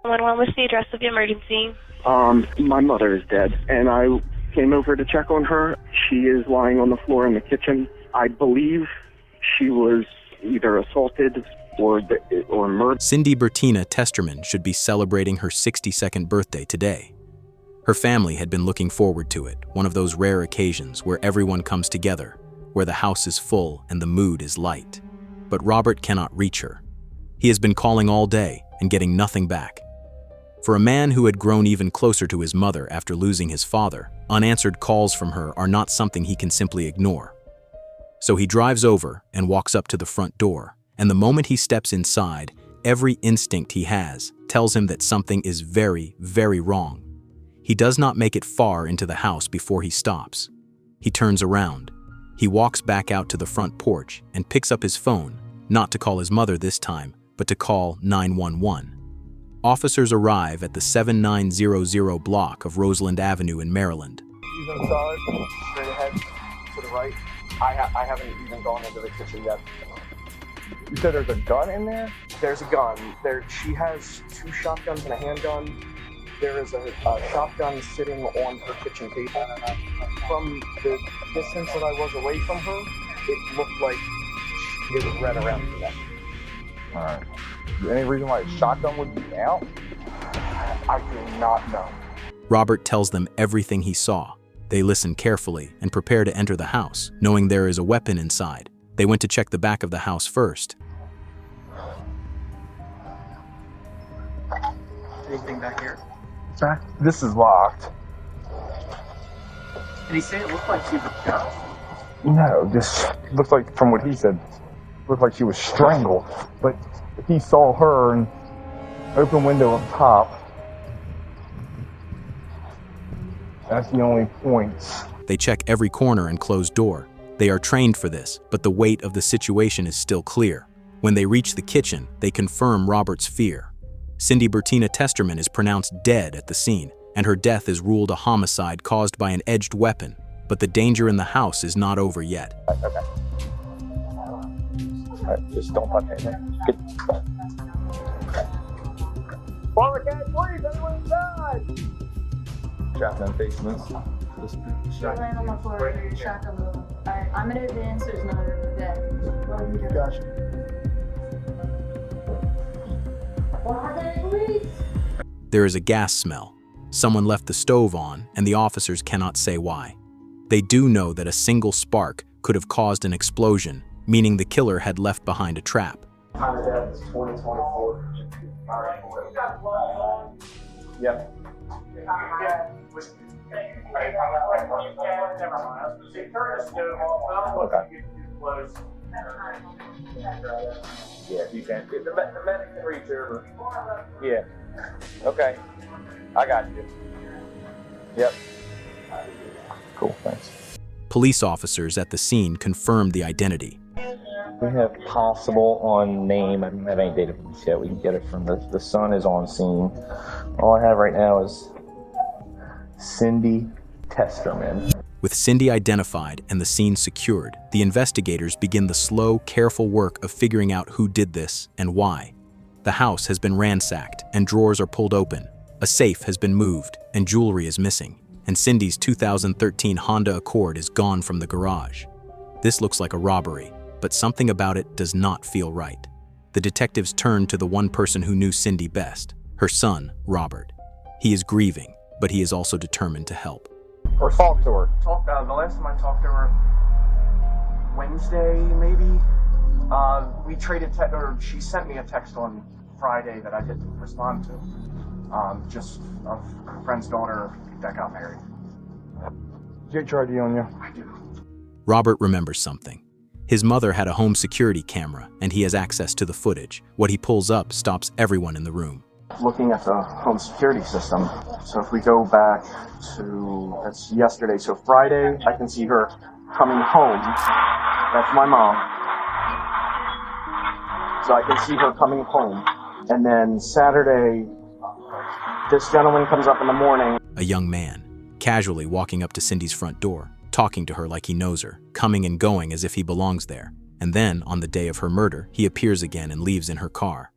What's the address of the emergency? My mother is dead, and I came over to check on her. She is lying on the floor in the kitchen. I believe she was either assaulted or murdered. Cindy Berdina Testerman should be celebrating her 62nd birthday today. Her family had been looking forward to it, one of those rare occasions where everyone comes together, where the house is full and the mood is light. But Robert cannot reach her. He has been calling all day and getting nothing back. For a man who had grown even closer to his mother after losing his father, unanswered calls from her are not something he can simply ignore. So he drives over and walks up to the front door, and the moment he steps inside, every instinct he has tells him that something is very, very wrong. He does not make it far into the house before he stops. He turns around. He walks back out to the front porch and picks up his phone, not to call his mother this time, but to call 911. Officers arrive at the 7900 block of Roseland Avenue in Maryland. She's inside, straight ahead, to the right. I haven't even gone into the kitchen yet. You said there's a gun in there? There's a gun. She has 2 shotguns and a handgun. There is a shotgun sitting on her kitchen table. From the distance that I was away from her, it looked like it was red around her neck. Alright. Any reason why a shotgun would be out? I do not know. Robert tells them everything he saw. They listen carefully and prepare to enter the house, knowing there is a weapon inside. They went to check the back of the house first. Anything back here? This is locked. Did he say it looked like she was shot? No, this looks like, from what he said, looked like she was strangled. But he saw her and open window up top. That's the only points. They check every corner and closed door. They are trained for this, but the weight of the situation is still clear. When they reach the kitchen, they confirm Robert's fear. Cindy Berdina Testerman is pronounced dead at the scene, and her death is ruled a homicide caused by an edged weapon. But the danger in the house is not over yet. Okay. Alright, just don't touch anything. Good. Forward, guys, please, everyone inside! Shotgun basements. Laying on the floor, shotgun move. Alright, I'm gonna advance, there's another dead. Gotcha. There is a gas smell. Someone left the stove on, and the officers cannot say why. They do know that a single spark could have caused an explosion, meaning the killer had left behind a trap. Time of death is 2024. Yep. Okay. Yeah, you can. The medic can reach over. Yeah. Okay. I got you. Yep. Cool, thanks. Police officers at the scene confirmed the identity. We have possible on name. I don't have any data from this yet. We can get it from the son is on scene. All I have right now is Cindy Testerman. With Cindy identified and the scene secured, the investigators begin the slow, careful work of figuring out who did this and why. The house has been ransacked and drawers are pulled open. A safe has been moved and jewelry is missing. And Cindy's 2013 Honda Accord is gone from the garage. This looks like a robbery, but something about it does not feel right. The detectives turn to the one person who knew Cindy best, her son, Robert. He is grieving, but he is also determined to help. Or talk to her. The last time I talked to her, Wednesday maybe, we traded she sent me a text on Friday that I didn't respond to. Just of a friend's daughter that got married. Get your ID on you. I do. Robert remembers something. His mother had a home security camera, and he has access to the footage. What he pulls up stops everyone in the room. Looking at the home security system, so if we go back to, that's yesterday, so Friday, I can see her coming home. That's my mom. So I can see her coming home. And then Saturday, this gentleman comes up in the morning. A young man, casually walking up to Cindy's front door, talking to her like he knows her, coming and going as if he belongs there. And then, on the day of her murder, he appears again and leaves in her car.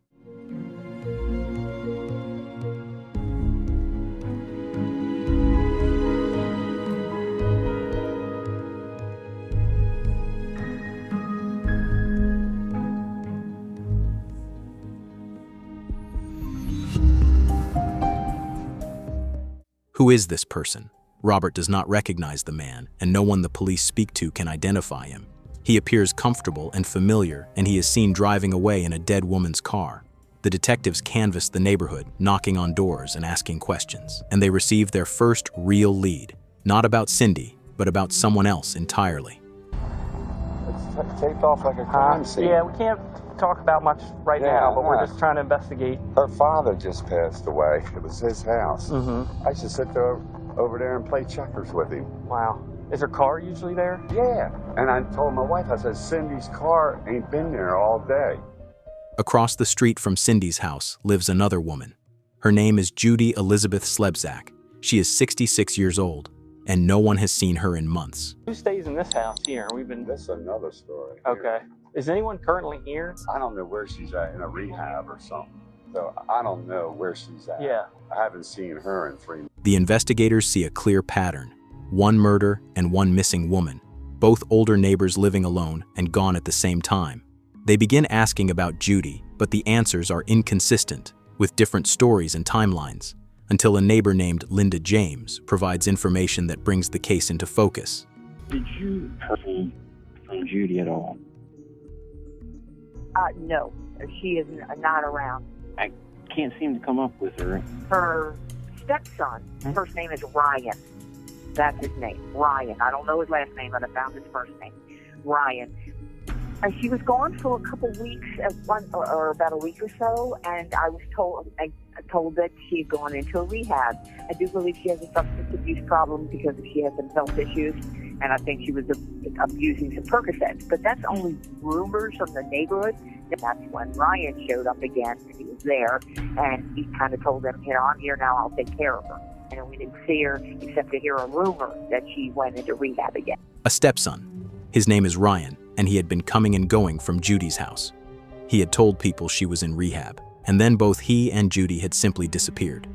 Who is this person? Robert does not recognize the man, and no one the police speak to can identify him. He appears comfortable and familiar, and he is seen driving away in a dead woman's car. The detectives canvass the neighborhood, knocking on doors and asking questions, and they receive their first real lead, not about Cindy, but about someone else entirely. It's taped off like a crime scene. Yeah, we can't talk about much right now, but we're just trying to investigate. Her father just passed away. It was his house. Mm-hmm. I used to sit there over there and play checkers with him. Wow. Is her car usually there? Yeah. And I told my wife, I said, Cindy's car ain't been there all day. Across the street from Cindy's house lives another woman. Her name is Judy Elizabeth Slebzak. She is 66 years old, and no one has seen her in months. Who stays in this house here? That's another story. Okay. Is anyone currently here? I don't know where she's at, in a rehab or something. So I don't know where she's at. Yeah. I haven't seen her in 3 months. The investigators see a clear pattern: one murder and one missing woman, both older neighbors living alone and gone at the same time. They begin asking about Judy, but the answers are inconsistent, with different stories and timelines, until a neighbor named Linda James provides information that brings the case into focus. Did you hear from Judy at all? No, she is not around. I can't seem to come up with her. Her stepson, his first name is Ryan. That's his name, Ryan. I don't know his last name, but I found his first name, Ryan. She was gone for a couple weeks, or about a week or so, and I was told that she had gone into a rehab. I do believe she has a substance abuse problem because she has some health issues, and I think she was abusing some Percocets. But that's only rumors from the neighborhood. That's when Ryan showed up again, and he was there, and he kind of told them, I'm here now, I'll take care of her. And we didn't see her except to hear a rumor that she went into rehab again. A stepson. His name is Ryan, and he had been coming and going from Judy's house. He had told people she was in rehab, and then both he and Judy had simply disappeared.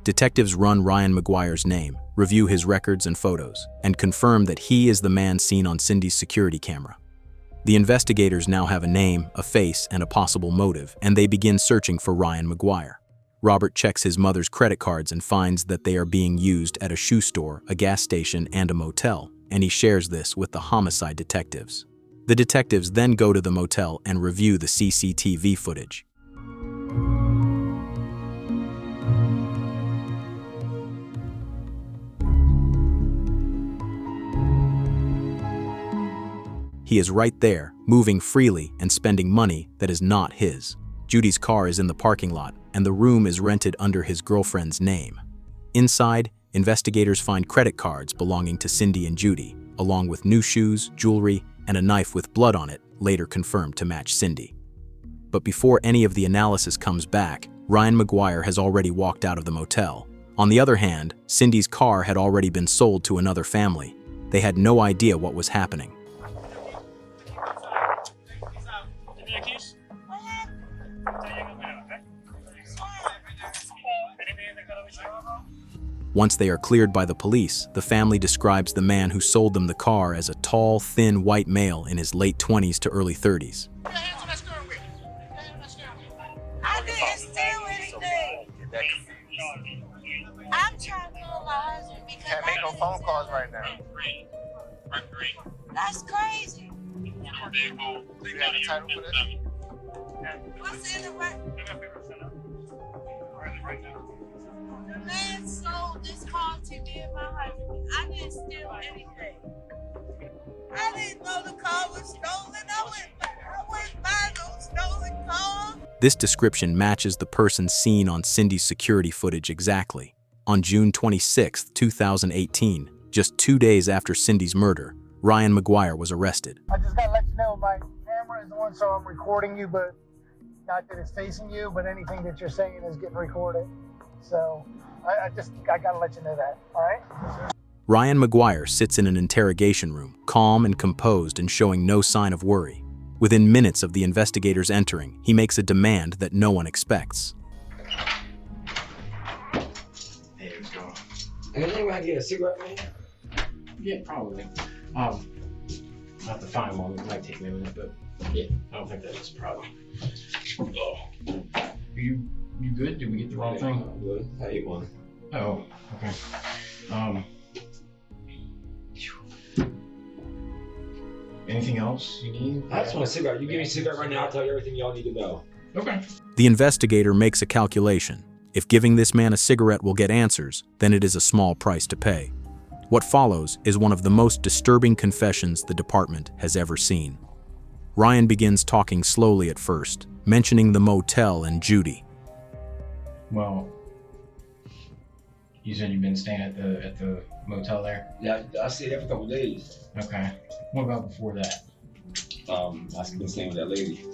Detectives run Ryan McGuire's name, review his records and photos, and confirm that he is the man seen on Cindy's security camera. The investigators now have a name, a face, and a possible motive, and they begin searching for Ryan McGuire. Robert checks his mother's credit cards and finds that they are being used at a shoe store, a gas station, and a motel, and he shares this with the homicide detectives. The detectives then go to the motel and review the CCTV footage. He is right there, moving freely and spending money that is not his. Judy's car is in the parking lot, and the room is rented under his girlfriend's name. Inside, investigators find credit cards belonging to Cindy and Judy, along with new shoes, jewelry, and a knife with blood on it, later confirmed to match Cindy. But before any of the analysis comes back, Ryan McGuire has already walked out of the motel. On the other hand, Cindy's car had already been sold to another family. They had no idea what was happening. Once they are cleared by the police, the family describes the man who sold them the car as a tall, thin white male in his late 20s to early 30s. I didn't steal anything. I'm trying to realize because Can't make no phone calls right now. that's crazy. Do you have a title for this? What's in the right? The man sold this car to me and my husband. I didn't steal anything. I didn't know the car was stolen. I wouldn't buy no stolen car. This description matches the person seen on Cindy's security footage exactly. On June 26, 2018, just 2 days after Cindy's murder, Ryan McGuire was arrested. I just gotta let you know my camera is on, so I'm recording you, but not that it's facing you, but anything that you're saying is getting recorded. So I gotta let you know that, all right? Ryan McGuire sits in an interrogation room, calm and composed and showing no sign of worry. Within minutes of the investigators entering, he makes a demand that no one expects. Hey, what's going on? Anything I get a cigarette, man? Yeah, probably. I'll have to find one. It might take me a minute, but yeah, I don't think that is a problem. Oh. You good? Did we get the wrong thing? Good. I ate one. Oh, okay. Anything else you need? I just want a cigarette. You give me a cigarette right now, I'll tell you everything y'all need to know. Okay. The investigator makes a calculation. If giving this man a cigarette will get answers, then it is a small price to pay. What follows is one of the most disturbing confessions the department has ever seen. Ryan begins talking slowly at first, mentioning the motel and Judy. Well, you said you've been staying at the motel there? Yeah, I stayed there for a couple of days. Okay. What about before that? I've been staying with that lady.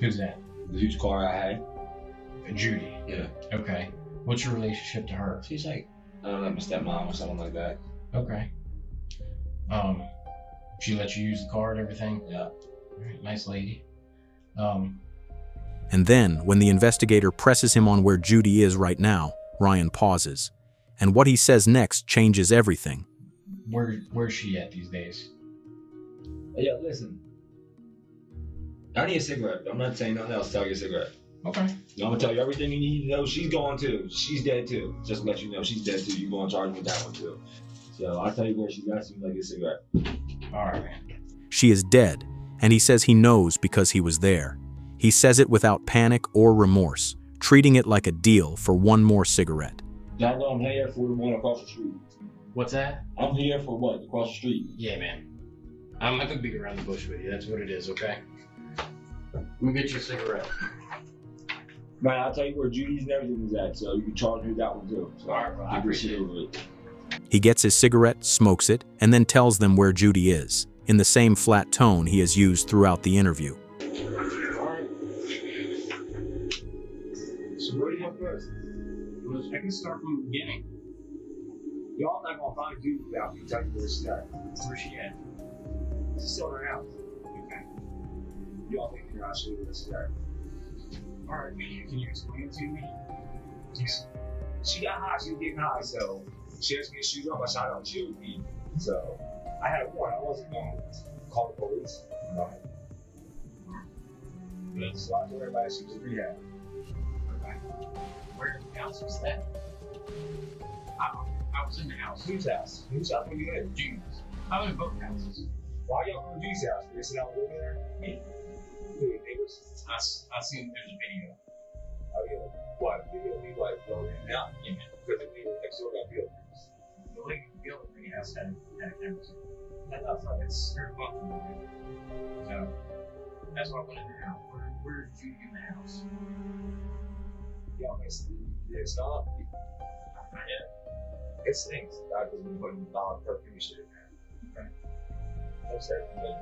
Who's that? The huge car I had. Judy. Yeah. Okay. What's your relationship to her? She's like, I don't know, my stepmom or something like that. Okay. She let you use the car and everything? Yeah. All right, nice lady. And then, when the investigator presses him on where Judy is right now, Ryan pauses. And what he says next changes everything. Where's she at these days? Hey, yo, listen. I need a cigarette. I'm not saying nothing else. Tell you a cigarette. Okay. I'm gonna tell you everything you need to know. She's gone too. She's dead too. Just to let you know, she's dead too. You're going to charge with that one too. So I'll tell you where she's at. So you like a cigarette. All right, man. She is dead, and he says he knows because he was there. He says it without panic or remorse, treating it like a deal for one more cigarette. I know I'm here for the one across the street. What's that? I'm here for what? Across the street. Yeah, man. I'm not gonna beat around the bush with you. That's what it is, okay? Let me get you a cigarette. Man, I'll tell you where Judy's and everything is at, so you can charge me with that one too. So all right, bro. I appreciate it. He gets his cigarette, smokes it, and then tells them where Judy is, in the same flat tone he has used throughout the interview. Alright. So where do you want first? I can start from the beginning. Y'all not gonna find Judy without me telling you where she's at. Where's she at? She's still in her house. Okay. Y'all think you're not sure where she's at. Alright, can you explain it to me? She got high, she was getting high, so she asked me to shoot up, I shot her and shoot me. So I had a warrant, I wasn't going to call the police. So I told everybody she was in rehab. Okay. Where in the house was that? I was in the house. Whose house? Whose house were you in? Judy's. I was in both houses. Why y'all go to Judy's house? They said I was living there? Me. Who, your neighbors? I seen there's a video. Oh, yeah. Why? The video be like going in and out? Yeah. Because the neighbor next door got video cameras. The lady in the building house had a camera. That's not It's her fucking movie. So that's why I went in the house. Where's Judy in the house? Y'all missed it. It's not. It stinks. God has been putting perfume shit in there. Okay. That's everything.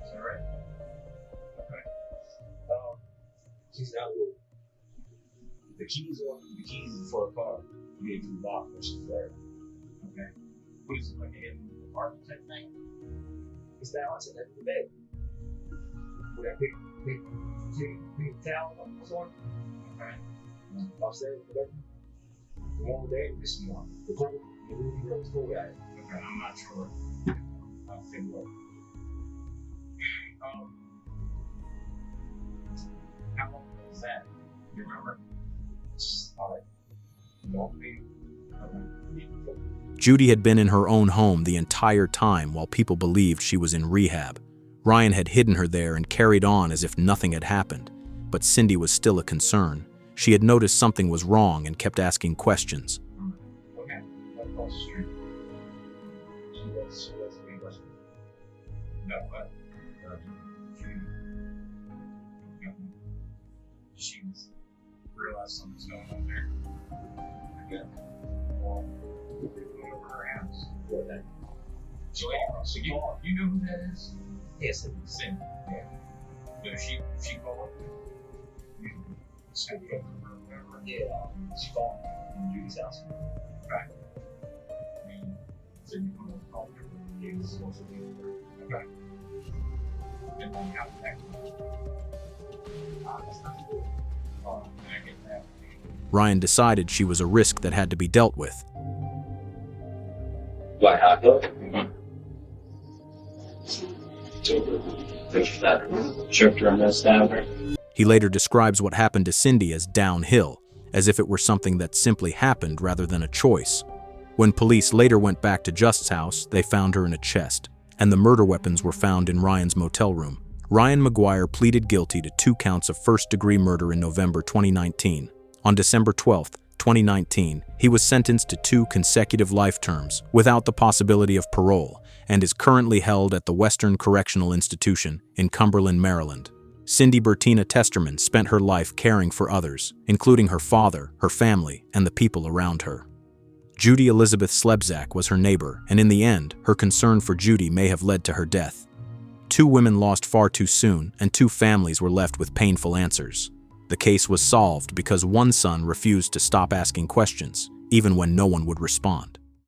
Is that right? Okay. She's not with the keys for a car. You gave to the box when she's there. Okay. What is it, like a hidden apartment type thing? It's down at the end of the bed. With that big towel on the floor. Okay. Upstairs, whatever. The one day, this one. The movie room is full guy. Okay, I'm not sure. I'll think about it. How long was that? Do you remember? Alright. Judy had been in her own home the entire time while people believed she was in rehab. Ryan had hidden her there and carried on as if nothing had happened. But Cindy was still a concern. She had noticed something was wrong and kept asking questions. Okay, across the street. She was being questioned. No, but she realized something's going on there. Yeah. Well, we're going over her house. What then? So you know who that is? Yes, Cindy. Yeah. So she called you. Cindy over or whatever. Yeah. She called from Judy's house. Right. So you want to call her? Yeah, this is supposed to be her. Okay. And then how did that go? That's not good. I get that. Ryan decided she was a risk that had to be dealt with. Like how go? Choked her and stabbed her. He later describes what happened to Cindy as downhill, as if it were something that simply happened rather than a choice. When police later went back to Just's house, they found her in a chest, and the murder weapons were found in Ryan's motel room. Ryan McGuire pleaded guilty to 2 counts of first-degree murder in November 2019. On December 12, 2019, he was sentenced to 2 consecutive life terms without the possibility of parole and is currently held at the Western Correctional Institution in Cumberland, Maryland. Cindy Berdina Testerman spent her life caring for others, including her father, her family, and the people around her. Judy Slebzak was her neighbor, and in the end, her concern for Judy may have led to her death. 2 women lost far too soon, and 2 families were left with painful answers. The case was solved because one son refused to stop asking questions, even when no one would respond.